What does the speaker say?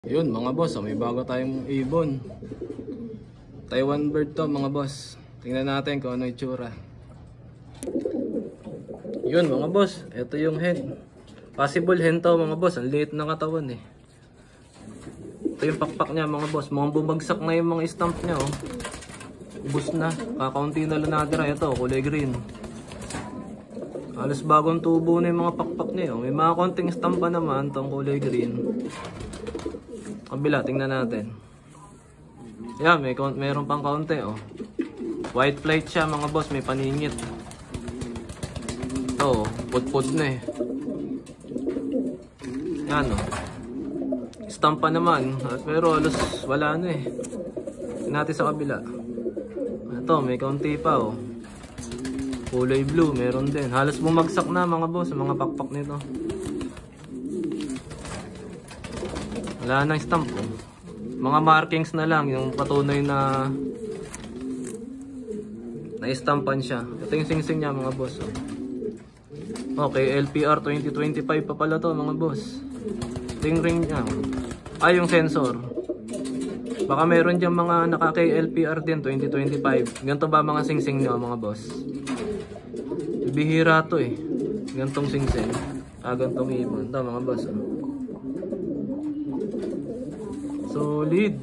Yun mga boss, may bago tayong ibon. Taiwan bird to mga boss. Tingnan natin kung ano itsura. Yun mga boss, ito yung hen. Possible hen to mga boss, ang liit ng katawan eh. Ito yung pakpak niya mga boss. Mukhang bumagsak na yung mga stump niya oh. Ubus na, kakaunti na lang natira. Ito, kulay green. Halos bagong tubo na yung mga pakpak niya oh. May mga konting stump pa naman itong kulay green. Kabila, tingnan natin. Yan, meron pang kaunti oh. White flight siya mga boss, may paningit. Ito, pudpud na eh. Yan oh. Stamp pa naman, pero halos wala na eh. Tingnan natin sa kabila. Ito, may kaunti pa oh. Kulay blue, meron din. Halos bumagsak na mga boss, mga pakpak nito. Wala nang stamp oh. Mga markings na lang, yung patunay na na-stampan siya. Ito yung singsing niya mga boss oh. Okay, LPR 2025 pa pala to mga boss. Ring ring niya. Ay, yung sensor. Baka meron dyan mga naka-LPR din 2025. Ganito ba mga singsing niyo mga boss? Bihira to eh. Gantong singsing. Gantong ibon. Ito mga boss oh. Solid.